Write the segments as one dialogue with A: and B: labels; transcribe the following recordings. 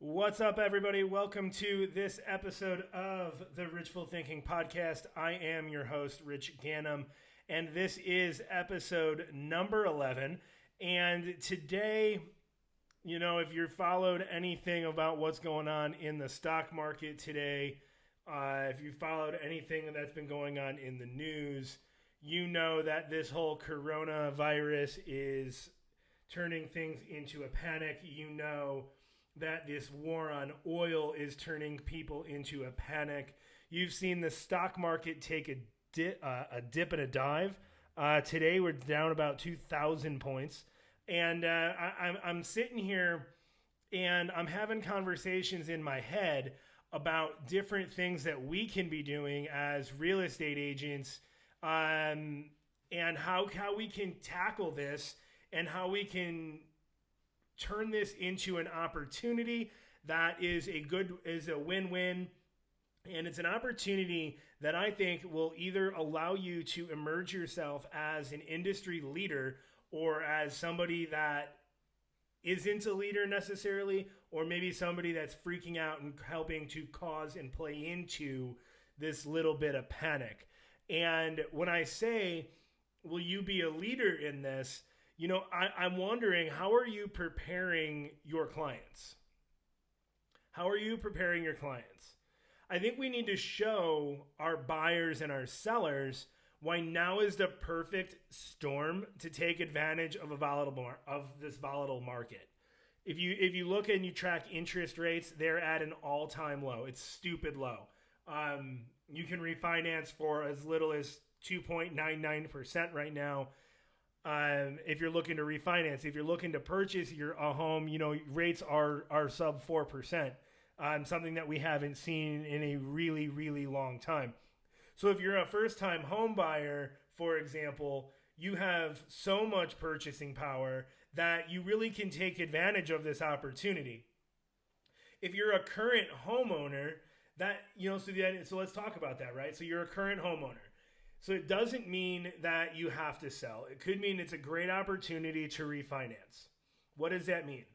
A: What's up, everybody? Welcome to this episode of the Richful Thinking Podcast. I am your host, Rich Gannum, and this is episode number 11. And today, if you've followed anything about what's going on in the stock market today, if you followed anything that's been going on in the news, you know that this whole coronavirus is turning things into a panic. You know that this war on oil is turning people into a panic. You've seen the stock market take a dip and a dive. Today we're down about 2,000 points. And I'm sitting here and I'm having conversations in my head about different things that we can be doing as real estate agents, and how we can tackle this and how we can turn this into an opportunity that is a win-win. And it's an opportunity that I think will either allow you to emerge yourself as an industry leader or as somebody that isn't a leader necessarily, or maybe somebody that's freaking out and helping to cause and play into this little bit of panic. And when I say, will you be a leader in this? I'm wondering, how are you preparing your clients? How are you preparing your clients? I think we need to show our buyers and our sellers why now is the perfect storm to take advantage of this volatile market. If you look and you track interest rates, they're at an all-time low. It's stupid low. You can refinance for as little as 2.99% right now. If you're looking to refinance, if you're looking to purchase a home, rates are sub 4%, something that we haven't seen in a really, really long time. So if you're a first-time home buyer, for example, you have so much purchasing power that you really can take advantage of this opportunity. If you're a current homeowner, so let's talk about that, right? So you're a current homeowner. So it doesn't mean that you have to sell. It could mean it's a great opportunity to refinance. What does that mean?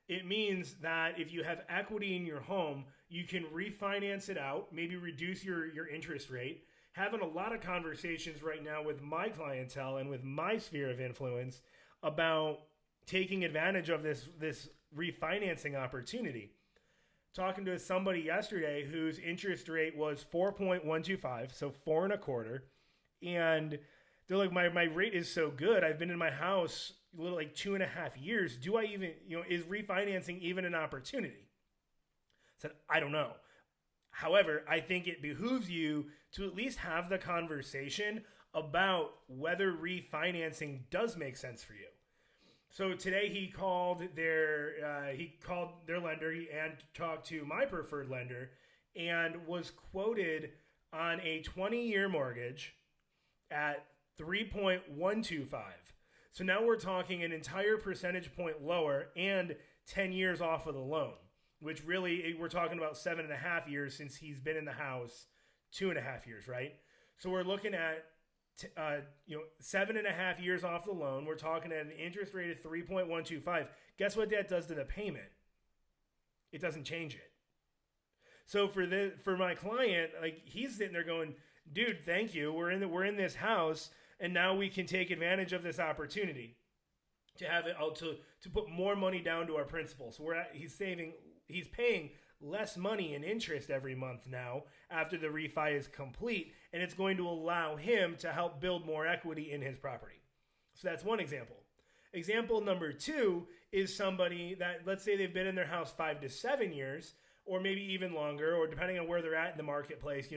A: It means that if you have equity in your home, you can refinance it out, maybe reduce your interest rate. Having a lot of conversations right now with my clientele and with my sphere of influence about taking advantage of this refinancing opportunity. Talking to somebody yesterday whose interest rate was 4.125, so 4.25. And they're like, my rate is so good. I've been in my house a little like 2.5 years. Do I even, is refinancing even an opportunity? I said, I don't know. However, I think it behooves you to at least have the conversation about whether refinancing does make sense for you. So today he called their lender and talked to my preferred lender and was quoted on a 20-year mortgage at 3.125. So now we're talking an entire percentage point lower and 10 years off of the loan, which really we're talking about 7.5 years since he's been in the house, 2.5 years, right? So we're looking at 7.5 years off the loan. We're talking at an interest rate of 3.125. Guess what that does to the payment? It doesn't change it. So for my client, like, he's sitting there going, dude, thank you. We're in this house, and now we can take advantage of this opportunity to have it to put more money down to our principal. So he's paying less money in interest every month now after the refi is complete, and it's going to allow him to help build more equity in his property. So that's one example. Example number two is somebody that, let's say they've been in their house 5 to 7 years, or maybe even longer, or depending on where they're at in the marketplace,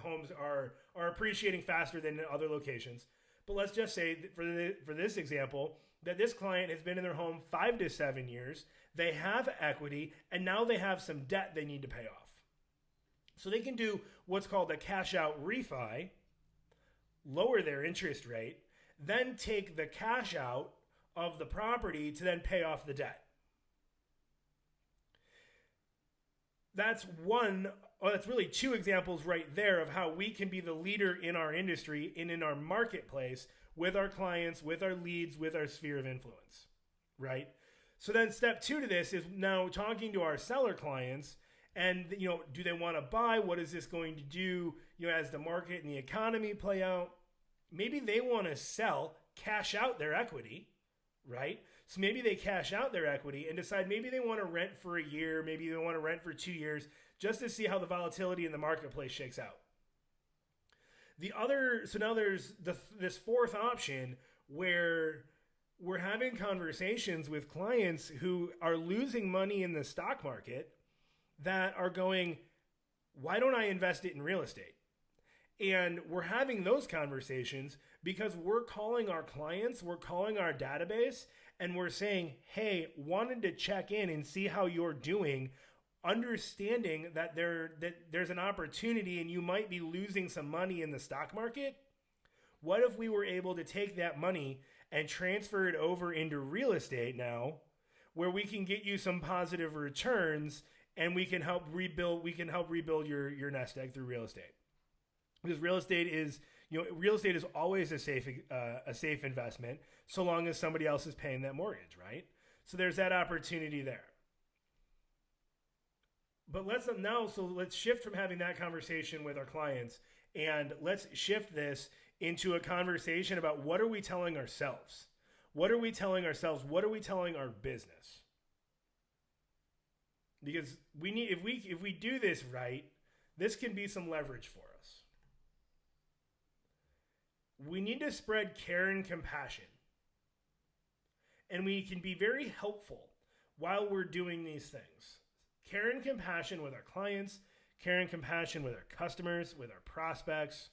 A: homes are appreciating faster than in other locations. But let's just say for this example, that this client has been in their home 5 to 7 years, they have equity, and now they have some debt they need to pay off. So they can do what's called a cash out refi, lower their interest rate, then take the cash out of the property to then pay off the debt. That's really two examples right there of how we can be the leader in our industry and in our marketplace with our clients, with our leads, with our sphere of influence, right? So then step 2 to this is now talking to our seller clients and, do they want to buy? What is this going to do, as the market and the economy play out? Maybe they want to sell, cash out their equity, right? So maybe they cash out their equity and decide maybe they want to rent for a year, maybe they want to rent for 2 years just to see how the volatility in the marketplace shakes out. So now there's this fourth option where we're having conversations with clients who are losing money in the stock market that are going, why don't I invest it in real estate? And we're having those conversations because we're calling our clients, we're calling our database, and we're saying, hey, wanted to check in and see how you're doing, understanding that there's an opportunity and you might be losing some money in the stock market. What if we were able to take that money and transfer it over into real estate now, where we can get you some positive returns and we can help rebuild your nest egg through real estate? Because real estate is always a safe investment so long as somebody else is paying that mortgage, right? So there's that opportunity there. But let's shift from having that conversation with our clients and let's shift this into a conversation about what are we telling ourselves? What are we telling ourselves? What are we telling our business? Because if we do this right, this can be some leverage for us. We need to spread care and compassion. And we can be very helpful while we're doing these things. Care and compassion with our clients, care and compassion with our customers, with our prospects.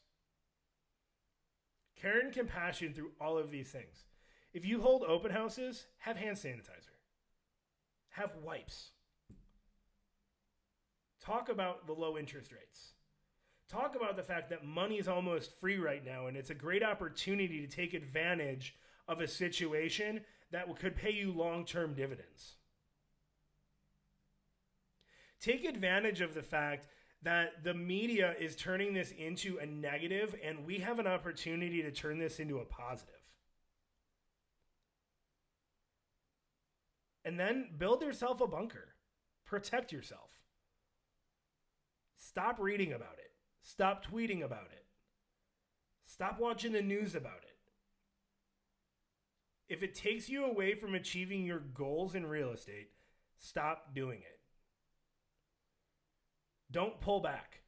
A: Care and compassion through all of these things. If you hold open houses, have hand sanitizer. Have wipes. Talk about the low interest rates. Talk about the fact that money is almost free right now, and it's a great opportunity to take advantage of a situation that could pay you long-term dividends. Take advantage of the fact that the media is turning this into a negative, and we have an opportunity to turn this into a positive. And then build yourself a bunker. Protect yourself. Stop reading about it. Stop tweeting about it. Stop watching the news about it. If it takes you away from achieving your goals in real estate, stop doing it. Don't pull back.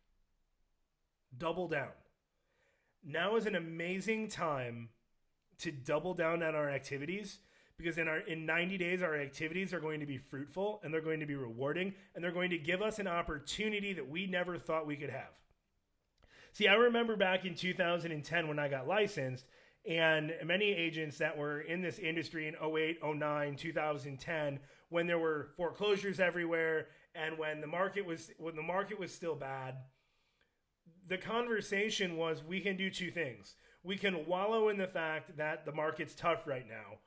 A: Double down. Now is an amazing time to double down on our activities, because in 90 days, our activities are going to be fruitful and they're going to be rewarding and they're going to give us an opportunity that we never thought we could have. See, I remember back in 2010 when I got licensed, and many agents that were in this industry in 08, 09, 2010, when there were foreclosures everywhere and when the market was still bad, the conversation was, we can do two things. We can wallow in the fact that the market's tough right now,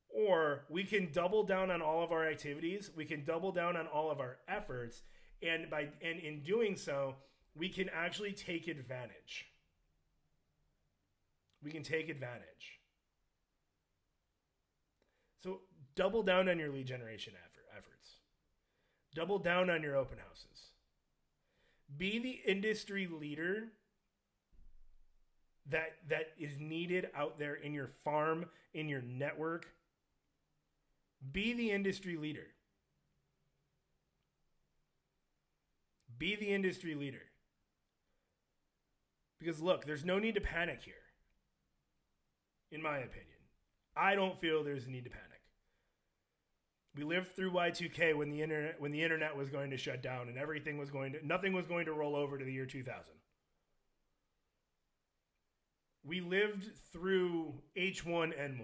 A: or we can double down on all of our activities. We can double down on all of our efforts, and in doing so, we can actually take advantage. We can take advantage. So double down on your lead generation efforts. Double down on your open houses. Be the industry leader that is needed out there in your farm, in your network. Be the industry leader. Be the industry leader. Because look, there's no need to panic here. In my opinion, I don't feel there's a need to panic. We lived through Y2K when the internet was going to shut down and nothing was going to roll over to the year 2000. We lived through H1N1.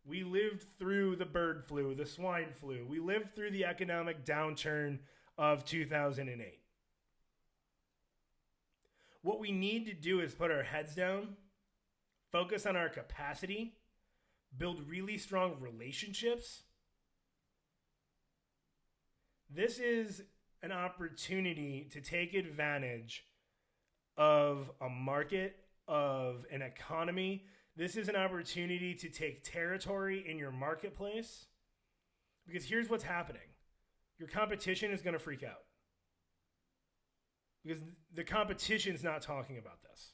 A: We lived through the bird flu, the swine flu. We lived through the economic downturn of 2008. What we need to do is put our heads down, focus on our capacity, build really strong relationships. This is an opportunity to take advantage of a market, of an economy. This is an opportunity to take territory in your marketplace. Because here's what's happening. Your competition is going to freak out. Because the competition's not talking about this.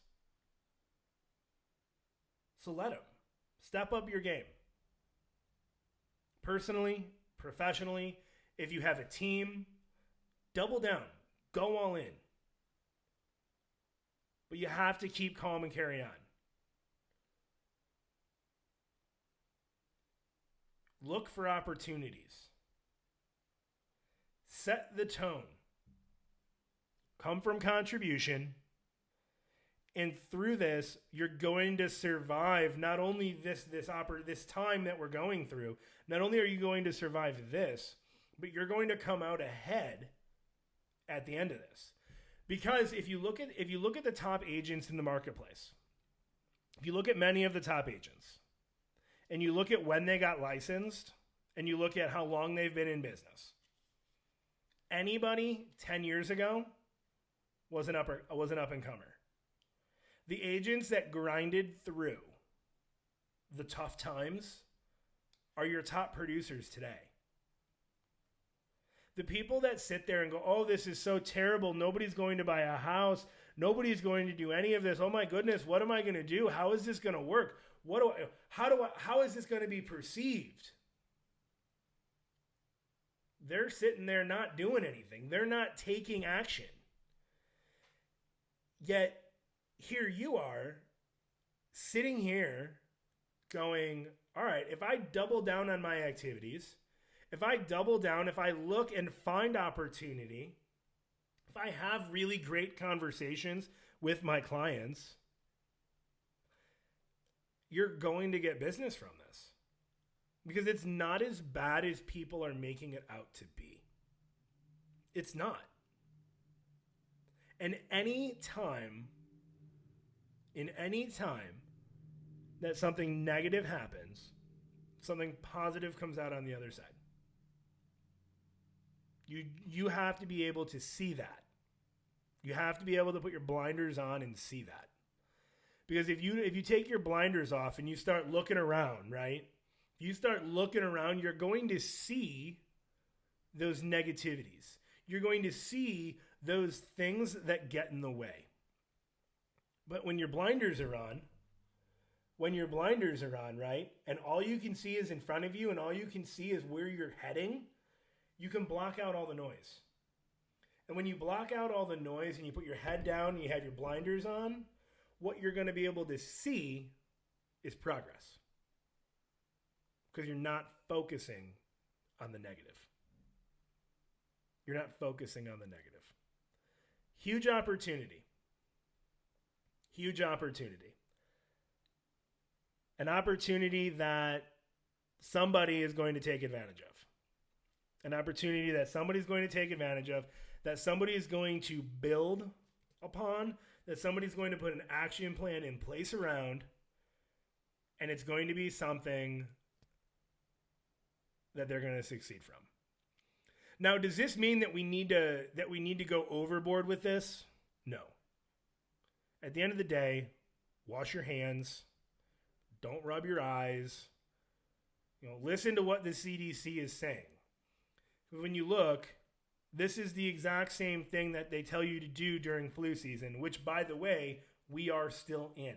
A: So let them. Step up your game. Personally, professionally, if you have a team, double down. Go all in. But you have to keep calm and carry on. Look for opportunities. Set the tone. Come from contribution. And through this, you're going to survive not only this time that we're going through. Not only are you going to survive this, but you're going to come out ahead at the end of this. Because if you look at the top agents in the marketplace, if you look at many of the top agents, and you look at when they got licensed, and you look at how long they've been in business, anybody 10 years ago was an up-and-comer. The agents that grinded through the tough times are your top producers today. The people that sit there and go, oh, this is so terrible. Nobody's going to buy a house. Nobody's going to do any of this. Oh my goodness, what am I going to do? How is this going to work? How is this going to be perceived? They're sitting there not doing anything. They're not taking action. Yet, here you are, sitting here going, all right, if I double down on my activities, if I double down, if I look and find opportunity, if I have really great conversations with my clients, you're going to get business from this. Because it's not as bad as people are making it out to be. It's not. And any time that something negative happens, something positive comes out on the other side. You have to be able to see that. You have to be able to put your blinders on and see that. Because if you take your blinders off and you start looking around, right? You start looking around, you're going to see those negativities. You're going to see those things that get in the way. But when your blinders are on, right, and all you can see is in front of you and all you can see is where you're heading, you can block out all the noise. And when you block out all the noise and you put your head down and you have your blinders on, what you're going to be able to see is progress. Because you're not focusing on the negative. You're not focusing on the negative. Huge opportunity. Huge opportunity. An opportunity that somebody is going to take advantage of. An opportunity that somebody's going to take advantage of, that somebody is going to build upon, that somebody's going to put an action plan in place around, and it's going to be something that they're going to succeed from. Now, does this mean that we need to go overboard with this? No. At the end of the day, wash your hands. Don't rub your eyes. Listen to what the CDC is saying. When you look, this is the exact same thing that they tell you to do during flu season, which, by the way, we are still in.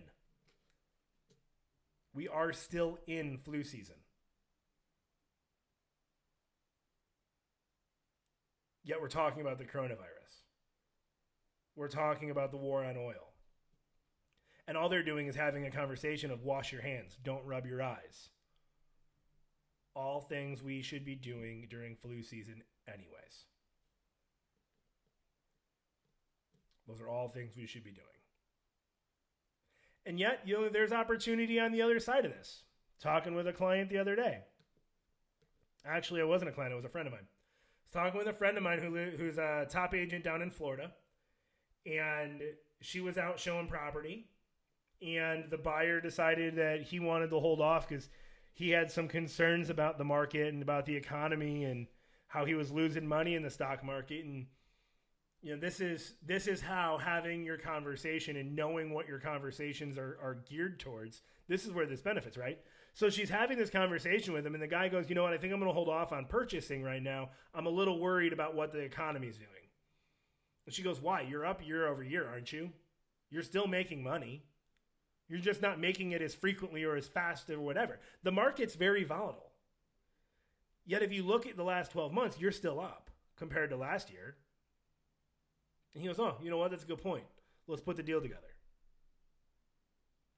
A: We are still in flu season. Yet we're talking about the coronavirus. We're talking about the war on oil. And all they're doing is having a conversation of wash your hands, don't rub your eyes. All things we should be doing during flu season anyways. Those are all things we should be doing. And yet, there's opportunity on the other side of this. Talking with a client the other day. Actually, it wasn't a client, it was a friend of mine. I was talking with a friend of mine who's a top agent down in Florida. And she was out showing property. And the buyer decided that he wanted to hold off because he had some concerns about the market and about the economy and how he was losing money in the stock market. And this is how having your conversation and knowing what your conversations are geared towards, this is where this benefits, right? So she's having this conversation with him, and the guy goes, you know what, I think I'm going to hold off on purchasing right now. I'm a little worried about what the economy's doing. And she goes, why? You're up year over year, aren't you? You're still making money. You're just not making it as frequently or as fast or whatever. The market's very volatile. Yet if you look at the last 12 months, you're still up compared to last year. And he goes, oh, you know what? That's a good point. Let's put the deal together.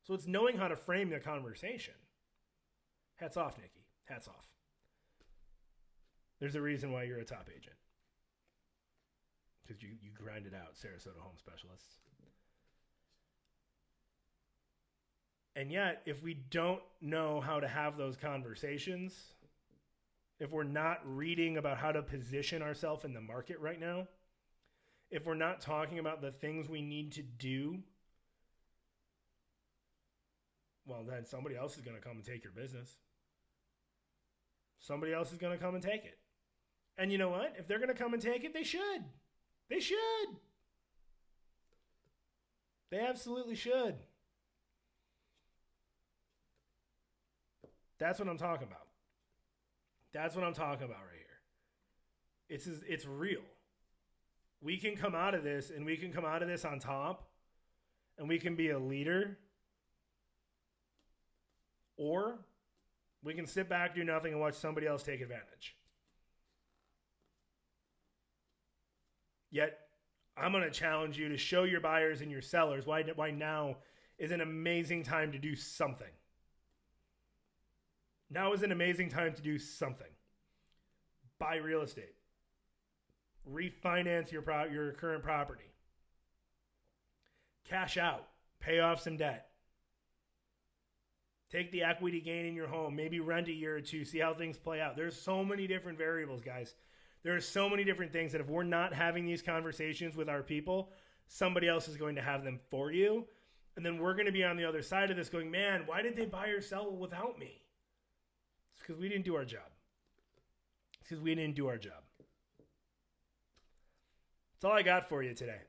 A: So it's knowing how to frame the conversation. Hats off, Nikki. Hats off. There's a reason why you're a top agent. Because you grind it out, Sarasota Home Specialists. And yet, if we don't know how to have those conversations, if we're not reading about how to position ourselves in the market right now, if we're not talking about the things we need to do, well, then somebody else is going to come and take your business. Somebody else is going to come and take it. And you know what? If they're going to come and take it, they should. They should. They absolutely should. That's what I'm talking about. That's what I'm talking about right here. It's real. We can come out of this, and we can come out of this on top, and we can be a leader, or we can sit back, do nothing, and watch somebody else take advantage. Yet, I'm going to challenge you to show your buyers and your sellers why now is an amazing time to do something. Now is an amazing time to do something. Buy real estate. Refinance your current property. Cash out. Pay off some debt. Take the equity gain in your home. Maybe rent a year or two. See how things play out. There's so many different variables, guys. There are so many different things that if we're not having these conversations with our people, somebody else is going to have them for you. And then we're going to be on the other side of this going, man, why did they buy or sell without me? It's because we didn't do our job. It's because we didn't do our job. That's all I got for you today.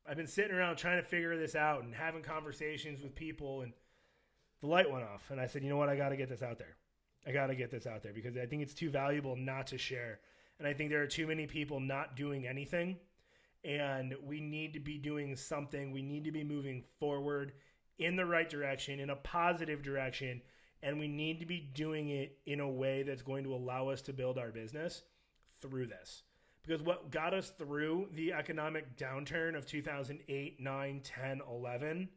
A: I've been sitting around trying to figure this out and having conversations with people, and the light went off. And I said, you know what? I got to get this out there. I got to get this out there because I think it's too valuable not to share. And I think there are too many people not doing anything. And we need to be doing something. We need to be moving forward in the right direction, in a positive direction. And we need to be doing it in a way that's going to allow us to build our business through this. Because what got us through the economic downturn of 2008, 9, 10, 11,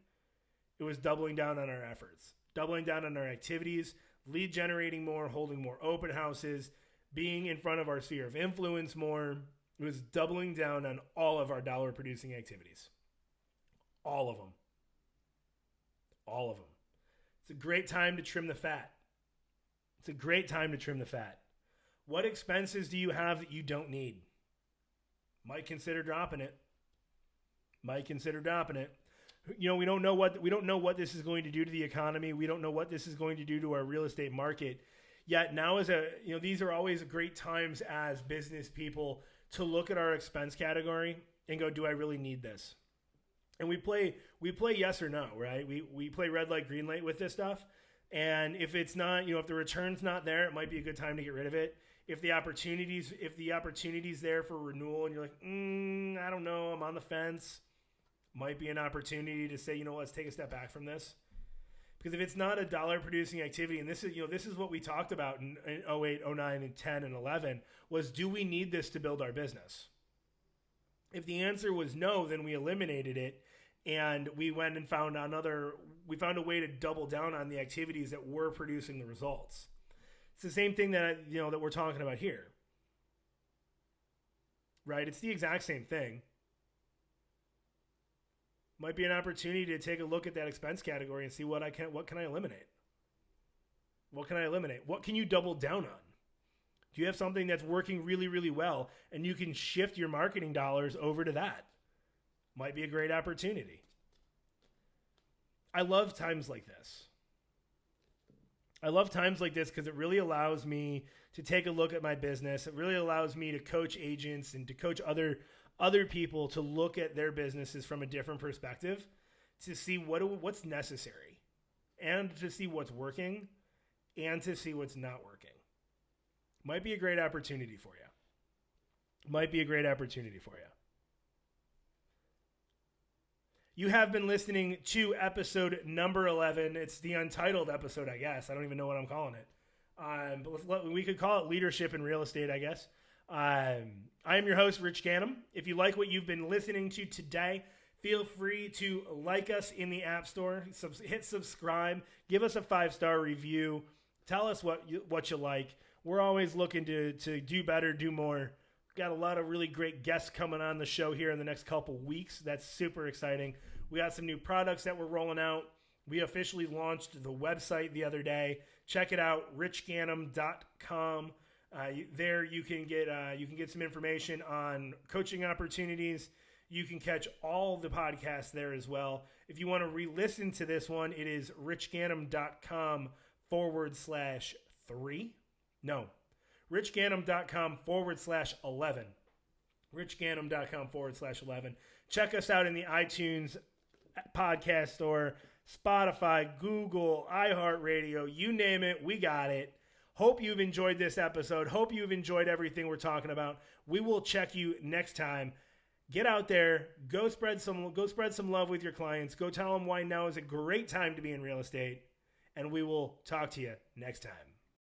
A: it was doubling down on our efforts, doubling down on our activities, lead generating more, holding more open houses, being in front of our sphere of influence more. It was doubling down on all of our dollar producing activities. All of them. All of them. It's a great time to trim the fat. It's a great time to trim the fat. What expenses do you have that you don't need? Might consider dropping it. Might consider dropping it. You know, we don't know what this is going to do to the economy. We don't know what this is going to do to our real estate market. Yet now these are always great times as business people to look at our expense category and go, do I really need this? And we play yes or no, right? We play red light, green light with this stuff. And if it's not, if the return's not there, it might be a good time to get rid of it. If the opportunity's there for renewal and you're like, I don't know, I'm on the fence, might be an opportunity to say, let's take a step back from this. Because if it's not a dollar producing activity, and this is what we talked about in 08, 09, and 10 and 11, was do we need this to build our business? If the answer was no, then we eliminated it and we went and found a way to double down on the activities that were producing the results. It's the same thing that we're talking about here. Right? It's the exact same thing. Might be an opportunity to take a look at that expense category and see what can I eliminate? What can I eliminate? What can you double down on? Do you have something that's working really, really well and you can shift your marketing dollars over to that? Might be a great opportunity. I love times like this. I love times like this because it really allows me to take a look at my business. It really allows me to coach agents and to coach other people to look at their businesses from a different perspective, to see what's necessary and to see what's working and to see what's not working. Might be a great opportunity for you. Might be a great opportunity for you. You have been listening to episode number 11. It's the untitled episode, I guess. I don't even know what I'm calling it. But we could call it Leadership in Real Estate, I guess. I am your host, Rich Gannum. If you like what you've been listening to today, feel free to like us in the App Store. Hit subscribe. Give us a 5-star review. Tell us what you like. We're always looking to do better, do more. Got a lot of really great guests coming on the show here in the next couple weeks. That's super exciting. We got some new products that we're rolling out. We officially launched the website the other day. Check it out, richgannum.com. There you can get some information on coaching opportunities. You can catch all the podcasts there as well. If you want to re-listen to this one, it is richgannum.com/3. No. richgannum.com/11. richgannum.com/11. Check us out in the iTunes podcast store, Spotify, Google, iHeartRadio, you name it, we got it. Hope you've enjoyed this episode. Hope you've enjoyed everything we're talking about. We will check you next time. Get out there, go spread some love with your clients. Go tell them why now is a great time to be in real estate, and we will talk to you next time.